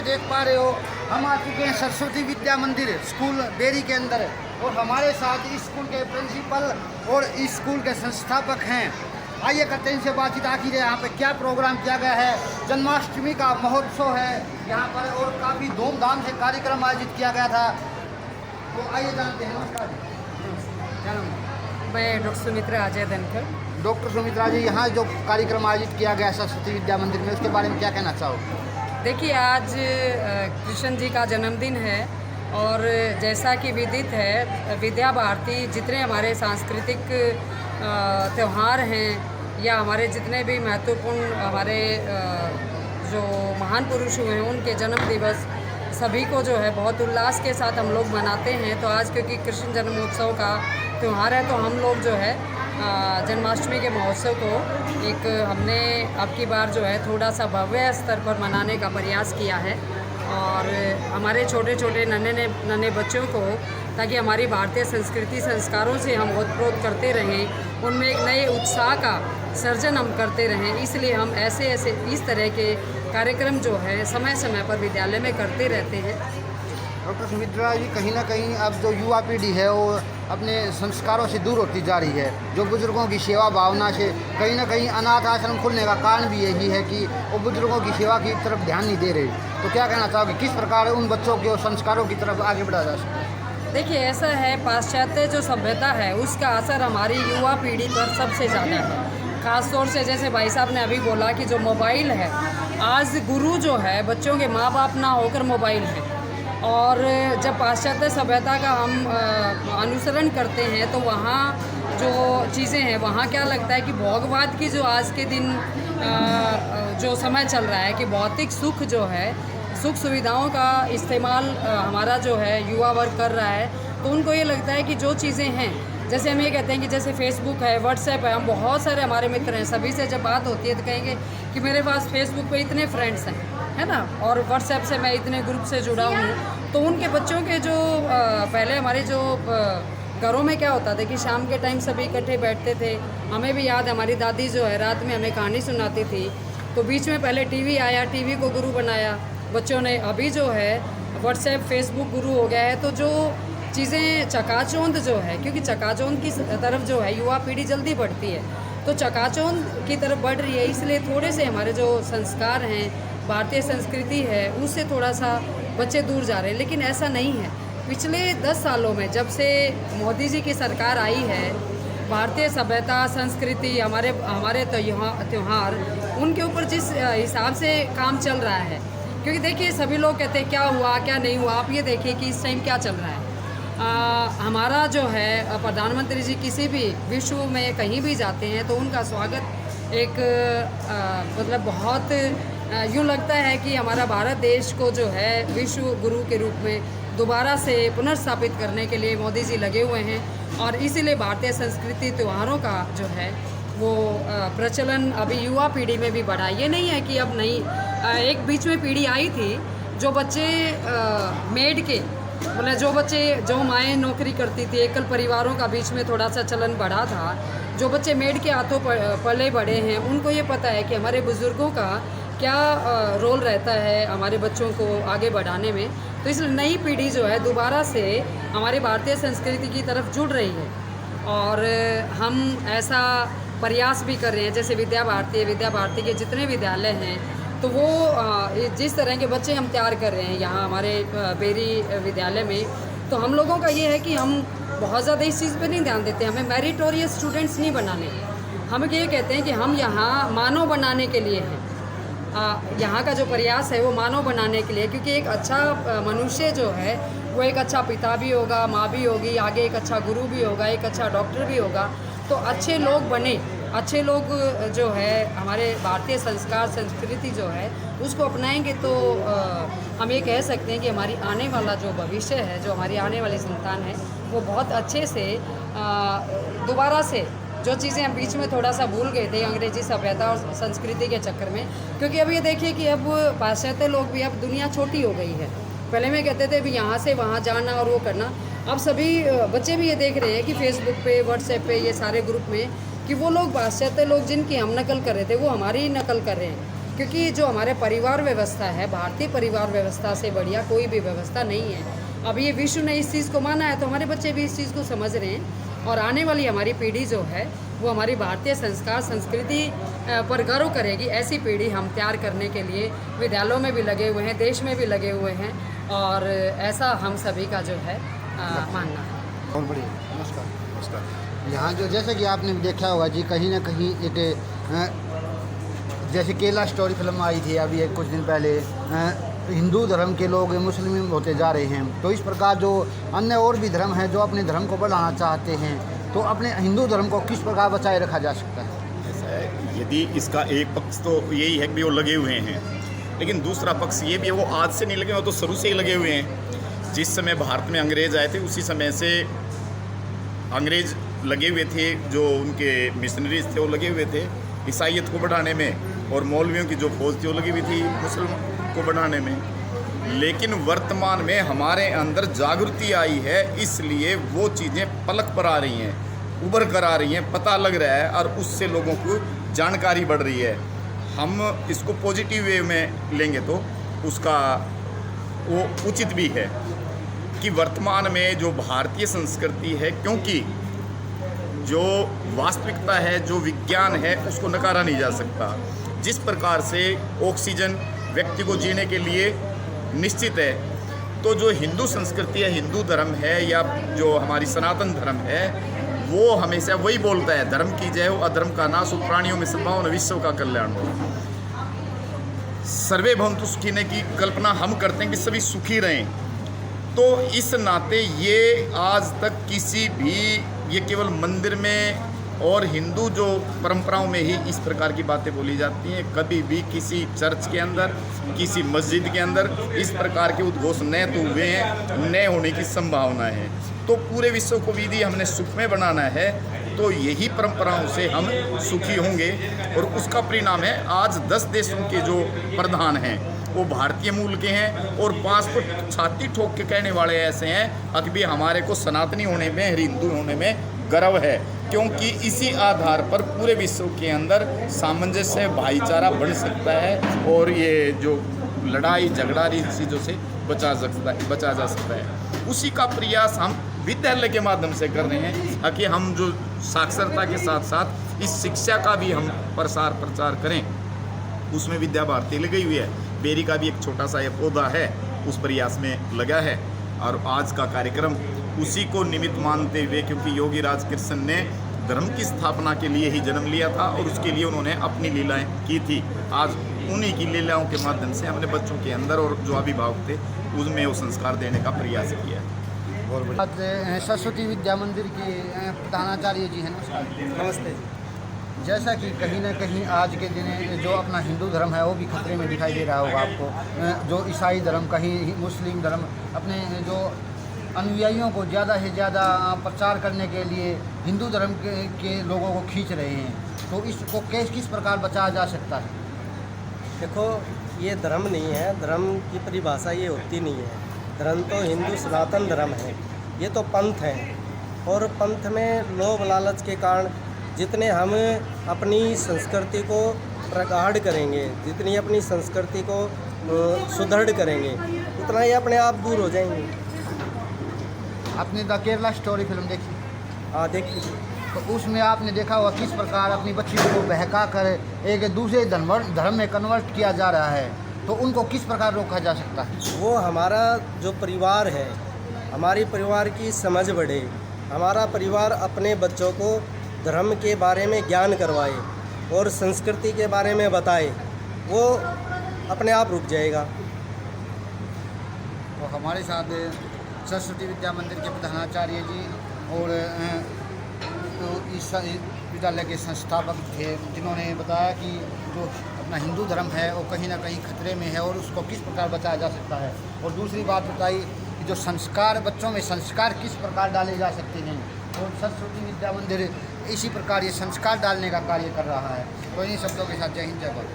देख पा रहे हो हम आ चुके हैं सरस्वती विद्या मंदिर स्कूल बेरी के अंदर और हमारे साथ इस स्कूल के प्रिंसिपल और इस स्कूल के संस्थापक हैं। आइए करते हैं इनसे बातचीत। आखिर यहाँ पे क्या प्रोग्राम किया गया है। जन्माष्टमी का महोत्सव है यहाँ पर और काफ़ी धूमधाम से कार्यक्रम आयोजित किया गया था। तो आइए जानते हैं। नमस्कार जी, क्या नाम है? मैं डॉक्टर सुमित्रा अजय धनखड़। डॉक्टर सुमित्रा जी, यहाँ जो कार्यक्रम आयोजित किया गया सरस्वती विद्या मंदिर में, उसके बारे में क्या कहना चाहोगे? देखिए, आज कृष्ण जी का जन्मदिन है और जैसा कि विदित है, विद्या भारती जितने हमारे सांस्कृतिक त्यौहार हैं या हमारे जितने भी महत्वपूर्ण हमारे जो महान पुरुष हुए हैं उनके जन्म दिवस सभी को जो है बहुत उल्लास के साथ हम लोग मनाते हैं। तो आज क्योंकि कृष्ण जन्मोत्सव का त्यौहार है तो हम लोग जो है जन्माष्टमी के महोत्सव को एक हमने अब की बार जो है थोड़ा सा भव्य स्तर पर मनाने का प्रयास किया है और हमारे छोटे छोटे नन्हे बच्चों को, ताकि हमारी भारतीय संस्कृति संस्कारों से हम ओतप्रोत करते रहें, उनमें एक नए उत्साह का सर्जन हम करते रहें, इसलिए हम ऐसे इस तरह के कार्यक्रम जो है समय समय पर विद्यालय में करते रहते हैं। डॉक्टर सुमित्रा जी, कहीं ना कहीं अब जो युवा पीढ़ी है वो अपने संस्कारों से दूर होती जा रही है। जो बुजुर्गों की सेवा भावना से कहीं ना कहीं अनाथ आश्रम खुलने का कारण भी यही है कि वो बुजुर्गों की सेवा की तरफ ध्यान नहीं दे रही। तो क्या कहना चाहोगे, किस प्रकार उन बच्चों के संस्कारों की तरफ आगे बढ़ा जा सकता है? देखिए, ऐसा है, पाश्चात्य जो सभ्यता है उसका असर हमारी युवा पीढ़ी पर सबसे ज़्यादा है। ख़ासतौर से जैसे भाई साहब ने अभी बोला कि जो मोबाइल है, आज गुरु जो है बच्चों के माँ बाप ना होकर मोबाइल है। और जब पाश्चात्य सभ्यता का हम अनुसरण करते हैं तो वहाँ जो चीज़ें हैं, वहाँ क्या लगता है कि भोगवाद की जो आज के दिन जो समय चल रहा है कि भौतिक सुख जो है, सुख सुविधाओं का इस्तेमाल हमारा जो है युवा वर्ग कर रहा है। तो उनको ये लगता है कि जो चीज़ें हैं, जैसे हम ये कहते हैं कि जैसे फेसबुक है, व्हाट्सएप है, हम बहुत सारे हमारे मित्र हैं, सभी से जब बात होती है तो कहेंगे कि मेरे पास फेसबुक पे इतने फ्रेंड्स हैं, है ना, और व्हाट्सएप से मैं इतने ग्रुप से जुड़ा हूँ। तो उनके बच्चों के जो पहले हमारे जो घरों में क्या होता था कि शाम के टाइम सभी इकट्ठे बैठते थे। हमें भी याद है, हमारी दादी जो है रात में हमें कहानी सुनाती थी। तो बीच में पहले टीवी आया, टीवी को गुरु बनाया बच्चों ने। अभी जो है व्हाट्सएप फेसबुक गुरु हो गया है। तो जो चीज़ें चकाचौंध जो है, क्योंकि चकाचौंध की तरफ जो है युवा पीढ़ी जल्दी बढ़ती है, तो चकाचौंध की तरफ बढ़ रही है, इसलिए थोड़े से हमारे जो संस्कार हैं, भारतीय संस्कृति है, उससे थोड़ा सा बच्चे दूर जा रहे हैं। लेकिन ऐसा नहीं है। पिछले 10 सालों में जब से मोदी जी की सरकार आई है, भारतीय सभ्यता संस्कृति हमारे त्यौहार उनके ऊपर जिस हिसाब से काम चल रहा है, क्योंकि देखिए सभी लोग कहते हैं क्या हुआ क्या नहीं हुआ। आप ये देखिए कि इस टाइम क्या चल रहा है। हमारा जो है प्रधानमंत्री जी किसी भी विश्व में कहीं भी जाते हैं तो उनका स्वागत एक मतलब बहुत यूँ लगता है कि हमारा भारत देश को जो है विश्व गुरु के रूप में दोबारा से पुनर्स्थापित करने के लिए मोदी जी लगे हुए हैं। और इसीलिए भारतीय संस्कृति त्यौहारों का जो है वो प्रचलन अभी युवा पीढ़ी में भी बढ़ा। ये नहीं है कि अब नहीं, एक बीच में पीढ़ी आई थी जो बच्चे मेड के, मतलब जो माएँ नौकरी करती थी, एकल परिवारों का बीच में थोड़ा सा चलन बढ़ा था। जो बच्चे मेड के हाथों पले बड़े हैं उनको ये पता है कि हमारे बुज़ुर्गों का क्या रोल रहता है हमारे बच्चों को आगे बढ़ाने में। तो इसलिए नई पीढ़ी जो है दोबारा से हमारी भारतीय संस्कृति की तरफ जुड़ रही है और हम ऐसा प्रयास भी कर रहे हैं। जैसे विद्या भारती के जितने विद्यालय हैं तो वो जिस तरह के बच्चे हम तैयार कर रहे हैं यहाँ हमारे बेरी विद्यालय में, तो हम लोगों का ये है कि हम बहुत ज़्यादा इस चीज़ पे नहीं ध्यान देते। हमें मेरिटोरियस स्टूडेंट्स नहीं बनाने, हम ये कहते हैं कि हम यहाँ मानव बनाने के लिए हैं। यहाँ का जो प्रयास है वो मानव बनाने के लिए, क्योंकि एक अच्छा मनुष्य जो है वो एक अच्छा पिता भी होगा, माँ भी होगी, आगे एक अच्छा गुरु भी होगा, एक अच्छा डॉक्टर भी होगा। तो अच्छे लोग बने, अच्छे लोग जो है हमारे भारतीय संस्कार संस्कृति जो है उसको अपनाएंगे तो हम ये कह सकते हैं कि हमारी आने वाला जो भविष्य है, जो हमारी आने वाली संतान है, वो बहुत अच्छे से दोबारा से जो चीज़ें हम बीच में थोड़ा सा भूल गए थे अंग्रेजी सभ्यता और संस्कृति के चक्कर में। क्योंकि अब ये देखिए कि अब पाश्चात्य लोग भी, अब दुनिया छोटी हो गई है। पहले में कहते थे भी यहाँ से वहाँ जाना और वो करना, अब सभी बच्चे भी ये देख रहे हैं कि फेसबुक पे, व्हाट्सएप पे, ये सारे ग्रुप में कि वो लोग पाश्चात्य लोग जिनकी हम नकल कर रहे थे वो हमारी नकल कर रहे हैं। क्योंकि जो हमारे परिवार व्यवस्था है, भारतीय परिवार व्यवस्था से बढ़िया कोई भी व्यवस्था नहीं है। अब ये विश्व ने इस चीज़ को माना है तो हमारे बच्चे भी इस चीज़ को समझ रहे हैं, और आने वाली हमारी पीढ़ी जो है वो हमारी भारतीय संस्कार संस्कृति पर गर्व करेगी। ऐसी पीढ़ी हम तैयार करने के लिए विद्यालयों में भी लगे हुए हैं, देश में भी लगे हुए हैं, और ऐसा हम सभी का जो है मानना है। बहुत बढ़िया, नमस्कार। नमस्कार। यहाँ जो जैसे कि आपने देखा होगा जी, कहीं ना कहीं एक जैसे केला स्टोरी फिल्म आई थी अभी एक कुछ दिन पहले, हिंदू धर्म के लोग मुस्लिम होते जा रहे हैं। तो इस प्रकार जो अन्य और भी धर्म हैं जो अपने धर्म को बढ़ाना चाहते हैं, तो अपने हिंदू धर्म को किस प्रकार बचाए रखा जा सकता है? ऐसा है, यदि इसका एक पक्ष तो यही है कि वो लगे हुए हैं, लेकिन दूसरा पक्ष ये भी है वो आज से नहीं लगे, वो तो शुरू से ही लगे हुए हैं। जिस समय भारत में अंग्रेज आए थे उसी समय से अंग्रेज लगे हुए थे, जो उनके मिशनरीज थे वो लगे हुए थे ईसाइयत को बढ़ाने में, और मौलवियों की जो फौज थी वो लगी हुई थी मुसलमान को बढ़ाने में। लेकिन वर्तमान में हमारे अंदर जागृति आई है, इसलिए वो चीज़ें पलक पर आ रही हैं, उभर कर आ रही हैं, पता लग रहा है, और उससे लोगों को जानकारी बढ़ रही है। हम इसको पॉजिटिव वे में लेंगे तो उसका वो उचित भी है कि वर्तमान में जो भारतीय संस्कृति है, क्योंकि जो वास्तविकता है, जो विज्ञान है, उसको नकारा नहीं जा सकता। जिस प्रकार से ऑक्सीजन व्यक्ति को जीने के लिए निश्चित है, तो जो हिंदू संस्कृति है, हिंदू धर्म है, या जो हमारी सनातन धर्म है, वो हमेशा वही बोलता है, धर्म की जय हो, अधर्म का नाश हो, प्राणियों में सद्भावना, विश्व का कल्याण हो। सर्वे भवन्तु सुखिनः की कल्पना हम करते हैं कि सभी सुखी रहें। तो इस नाते ये आज तक किसी भी, ये केवल मंदिर में और हिंदू जो परंपराओं में ही इस प्रकार की बातें बोली जाती हैं। कभी भी किसी चर्च के अंदर, किसी मस्जिद के अंदर इस प्रकार के उद्घोष न तो हुए हैं, न होने की संभावना है। तो पूरे विश्व को यदि हमने सुख में बनाना है तो यही परंपराओं से हम सुखी होंगे, और उसका परिणाम है आज 10 देशों के जो प्रधान हैं वो भारतीय मूल के हैं, और 5 को छाती ठोक के कहने वाले ऐसे हैं कि भी हमारे को सनातनी होने में, हिंदू होने में गर्व है, क्योंकि इसी आधार पर पूरे विश्व के अंदर सामंजस्य, भाईचारा बढ़ सकता है, और ये जो लड़ाई झगड़ा चीज़ों से बचा जा सकता है। उसी का प्रयास हम विद्यालय के माध्यम से कर रहे हैं, ताकि हम जो साक्षरता के साथ साथ इस शिक्षा का भी हम प्रसार प्रचार करें। उसमें विद्या भारती लगी हुई है, बेरी का भी एक छोटा सा ये पौधा है, उस प्रयास में लगा है। और आज का कार्यक्रम उसी को निमित्त मानते हुए, क्योंकि योगी राज कृष्ण ने धर्म की स्थापना के लिए ही जन्म लिया था, और उसके लिए उन्होंने अपनी लीलाएं की थी। आज उन्हीं की लीलाओं के माध्यम से हमने बच्चों के अंदर, और जो अभिभावक थे उसमें वो संस्कार देने का प्रयास किया है। आज सरस्वती विद्या मंदिर के प्रधानाचार्य जी हैं, नमस्ते। जैसा कि कहीं ना कहीं आज के दिन जो अपना हिंदू धर्म है वो भी खतरे में दिखाई दे रहा होगा आपको। जो ईसाई धर्म, कहीं मुस्लिम धर्म अपने जो अनुयायियों को ज़्यादा से ज़्यादा प्रचार करने के लिए हिंदू धर्म के लोगों को खींच रहे हैं, तो इसको किस प्रकार बचाया जा सकता है? देखो, ये धर्म नहीं है, धर्म की परिभाषा ये होती नहीं है। धर्म तो हिंदू सनातन धर्म है, ये तो पंथ है, और पंथ में लोभ लालच के कारण जितने हम अपनी संस्कृति को प्रगाढ़ करेंगे, जितनी अपनी संस्कृति को सुदृढ़ करेंगे, उतना ही अपने आप दूर हो जाएंगे। आपने द केरला स्टोरी फिल्म देखी? हाँ, देखिए। तो उसमें आपने देखा होगा किस प्रकार अपनी बच्चियों को बहका कर एक दूसरे धर्म में कन्वर्ट किया जा रहा है, तो उनको किस प्रकार रोका जा सकता है? वो हमारा जो परिवार है, हमारी परिवार की समझ बढ़े, हमारा परिवार अपने बच्चों को धर्म के बारे में ज्ञान करवाए और संस्कृति के बारे में बताए, वो अपने आप रुक जाएगा। तो हमारे साथ सरस्वती विद्या मंदिर के प्रधानाचार्य जी और तो इस विद्यालय के संस्थापक थे, जिन्होंने बताया कि जो अपना हिंदू धर्म है वो कहीं ना कहीं खतरे में है, और उसको किस प्रकार बचाया जा सकता है। और दूसरी बात बताई कि जो संस्कार, बच्चों में संस्कार किस प्रकार डाले जा सकते हैं, और सरस्वती विद्या मंदिर इसी प्रकार ये संस्कार डालने का कार्य कर रहा है। तो इन्हीं शब्दों के साथ जय हिंद, जय भारत।